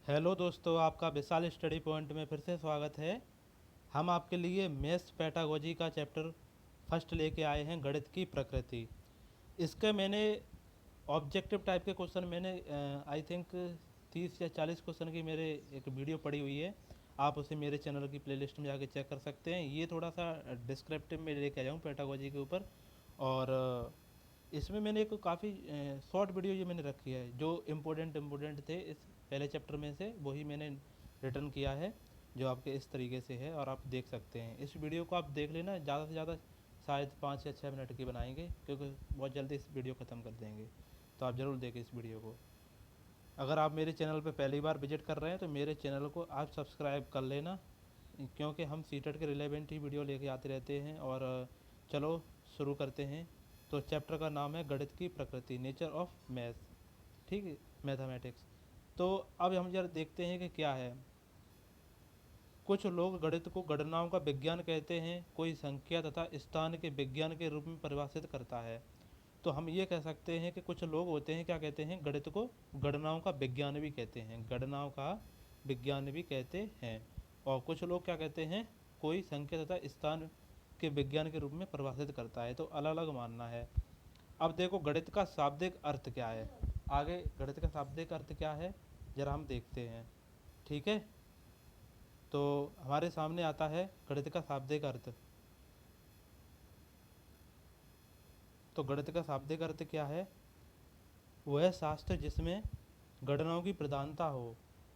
Hello दोस्तों, आपका विशाल study point में फिर से स्वागत है। हम आपके लिए मेष पैटागोजी का चैप्टर फर्स्ट लेके आए हैं, गणित की प्रकृति। इसके मैंने ऑब्जेक्टिव टाइप के क्वेश्चन मैंने आई थिंक 30 या 40 क्वेश्चन की मेरे एक वीडियो पड़ी हुई है। आप उसे मेरे चैनल की प्लेलिस्ट में जाके चेक कर सकते हैं। ये थोड़ा सा डिस्क्रिप्टिव में लेके आया हूँ पैटागोजी के ऊपर। और इसमें मैंने एक काफ़ी शॉर्ट वीडियो ये मैंने रखी है, जो इम्पोर्टेंट थे इस पहले चैप्टर में से वही मैंने रिटर्न किया है, जो आपके इस तरीके से है और आप देख सकते हैं। इस वीडियो को आप देख लेना, ज़्यादा से ज़्यादा शायद 5 या 6 मिनट की बनाएंगे, क्योंकि बहुत जल्दी इस वीडियो ख़त्म कर देंगे। तो आप ज़रूर देखें इस वीडियो को। अगर आप मेरे चैनल पर पहली बार विजिट कर रहे हैं तो मेरे चैनल को आप सब्सक्राइब कर लेना, क्योंकि हम सीटेट के रिलेवेंट ही वीडियो लेके आते रहते हैं। और चलो शुरू करते हैं। तो चैप्टर का नाम है गणित की प्रकृति, नेचर ऑफ मैथ। ठीक है, मैथमेटिक्स। तो अब हम जरा देखते हैं कि क्या है। कुछ लोग गणित को गणनाओं का विज्ञान कहते हैं, कोई संख्या तथा स्थान के विज्ञान के रूप में परिभाषित करता है। तो हम ये कह सकते हैं कि कुछ लोग होते हैं क्या कहते हैं, गणित को गणनाओं का विज्ञान भी कहते हैं, गणनाओं का विज्ञान भी कहते हैं। और कुछ लोग क्या कहते हैं, कोई संख्या तथा स्थान के विज्ञान के रूप में परिभाषित करता है। तो अलग अलग मानना है। अब देखो गणित का शाब्दिक अर्थ क्या है। आगे गणित का शाब्दिक अर्थ क्या है जरा हम देखते हैं। ठीक है, तो हमारे सामने आता है गणित का शाब्दिक अर्थ। तो गणित का शाब्दिक अर्थ क्या है? वह शास्त्र जिसमें गणनाओं की प्रधानता हो।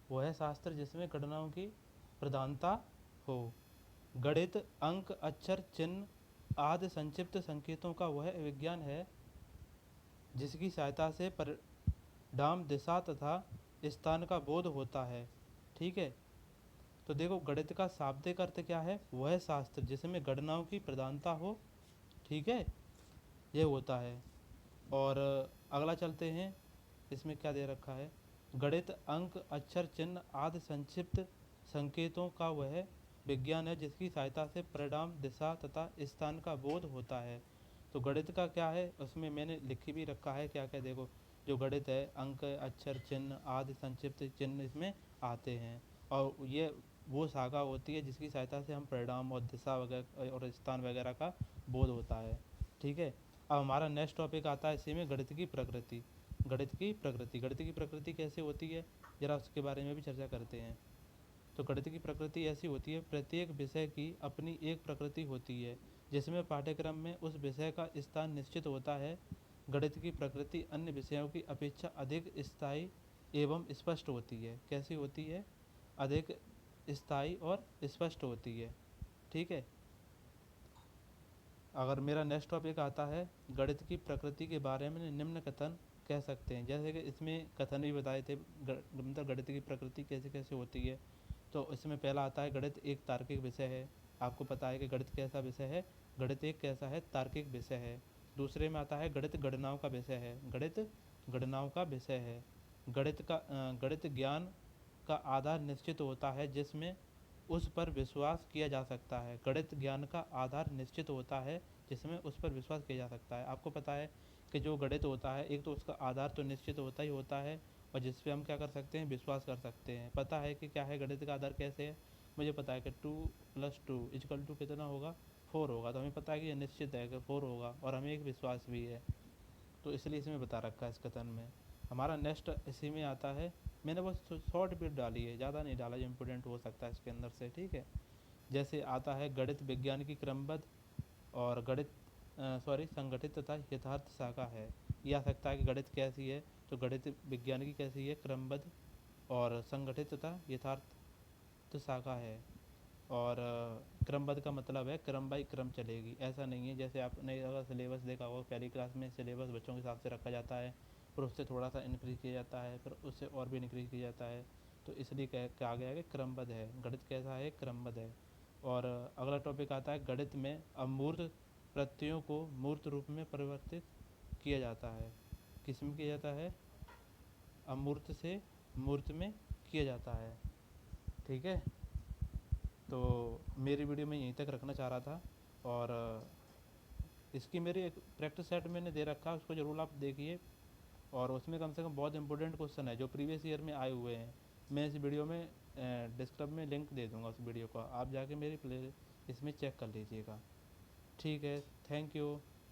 वह शास्त्र जिसमें गणनाओं की प्रधानता हो। गणित अंक, अक्षर, चिन्ह आदि संक्षिप्त संकेतों का वह विज्ञान है जिसकी सहायता से परिणाम, दिशा तथा स्थान का बोध होता है। ठीक है, तो देखो गणित का शाब्दिक अर्थ क्या है? वह शास्त्र जिसमें गणनाओं की प्रधानता हो। ठीक है, ये होता है। और अगला चलते हैं, इसमें क्या दे रखा है। गणित अंक, अक्षर, चिन्ह आदि संक्षिप्त संकेतों का वह विज्ञान है जिसकी सहायता से परिणाम, दिशा तथा स्थान का बोध होता है। तो गणित का क्या है, उसमें मैंने लिख भी रखा है क्या क्या। देखो जो गणित है, अंक, अक्षर, चिन्ह आदि संक्षिप्त चिन्ह इसमें आते हैं। और ये वो शाखा होती है जिसकी सहायता से हम परिणाम और दिशा वगैरह और स्थान वगैरह का बोध होता है। ठीक है, अब हमारा नेक्स्ट टॉपिक आता है इसी में, गणित की प्रकृति। गणित की प्रकृति कैसे होती है, जरा उसके बारे में भी चर्चा करते हैं। तो गणित की प्रकृति ऐसी होती है, प्रत्येक विषय की अपनी एक प्रकृति होती है जिसमें पाठ्यक्रम में उस विषय का स्थान निश्चित होता है। गणित की प्रकृति अन्य विषयों की अपेक्षा अधिक स्थायी एवं स्पष्ट होती है। कैसी होती है? अधिक स्थायी और स्पष्ट होती है। ठीक है, अगर मेरा नेक्स्ट टॉपिक आता है गणित की प्रकृति के बारे में निम्न कथन कह सकते हैं। जैसे कि इसमें कथन भी बताए थे, मतलब गणित की प्रकृति कैसे कैसे होती है। तो इसमें पहला आता है, गणित एक तार्किक विषय है। आपको पता है कि गणित कैसा विषय है, गणित एक कैसा है, तार्किक विषय है। दूसरे में आता है गणित गणनाओं का विषय है। गणित गणनाओं का विषय है। गणित ज्ञान का आधार निश्चित होता है जिसमें उस पर विश्वास किया जा सकता है। गणित ज्ञान का आधार निश्चित होता है जिसमें उस पर विश्वास किया जा सकता है। आपको पता है कि जो गणित होता है, एक तो उसका आधार तो निश्चित होता ही होता है, और जिस पे हम क्या कर सकते हैं, विश्वास कर सकते हैं। पता है कि क्या है गणित का आधार कैसे है। मुझे पता है कि 2+2 कितना होगा, 4 होगा। तो हमें पता है कि यह निश्चित है कि 4 होगा, और हमें एक विश्वास भी है। तो इसलिए इसमें बता रखा है इस कथन में। हमारा नेक्स्ट इसी में आता है, मैंने बस शॉर्ट बिट डाली है, ज़्यादा नहीं डाला, जो इम्पोर्टेंट हो सकता है इसके अंदर से। ठीक है, जैसे आता है गणित विज्ञान की क्रमबद्ध और संगठित तथा यथार्थ शाखा है। ये आ सकता है कि गणित कैसी है, तो गणित विज्ञान की कैसी है, क्रमबद्ध और संगठित तथा यथार्थ शाखा है। और क्रमबद्ध का मतलब है क्रम बाई क्रम चलेगी। ऐसा नहीं है जैसे आपने अगर सिलेबस देखा होगा, पहली क्लास में सिलेबस बच्चों के हिसाब से रखा जाता है, फिर उससे थोड़ा सा इंक्रीज किया जाता है, फिर उससे और भी इंक्रीज किया जाता है। तो इसलिए कहा गया है कि क्रमबद्ध है। गणित कैसा है, क्रमबद्ध है। और अगला टॉपिक आता है, गणित में अमूर्त प्रत्ययों को मूर्त रूप में परिवर्तित किया जाता है। किस में किया जाता है? अमूर्त से मूर्त में किया जाता है। ठीक है, तो मेरी वीडियो में यहीं तक रखना चाह रहा था। और इसकी मेरी एक प्रैक्टिस सेट मैंने दे रखा है, उसको ज़रूर आप देखिए। और उसमें कम से कम बहुत इंपॉर्टेंट क्वेश्चन है जो प्रीवियस ईयर में आए हुए हैं। मैं इस वीडियो में डिस्क्रिप्शन में लिंक दे दूँगा उस वीडियो का, आप जाके मेरी प्ले इसमें चेक कर लीजिएगा। ठीक है, थैंक यू।